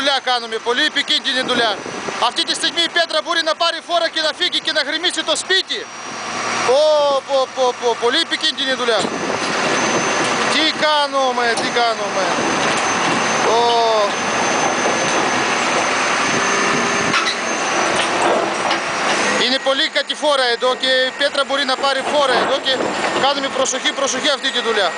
δουλειά κάνουμε, πολύ επικίνδυνη δουλειά. Αυτή τη στιγμή η πέτρα μπορεί να πάρει φόρα και να φύγει και να γρημίσει το σπίτι. Πολύ επικίνδυνη δουλειά. Τι κάνουμε. Είναι πολύ κατηφόρα εδώ και η πέτρα μπορεί να πάρει φόρα εδώ και κάνουμε προσοχή αυτή τη δουλειά.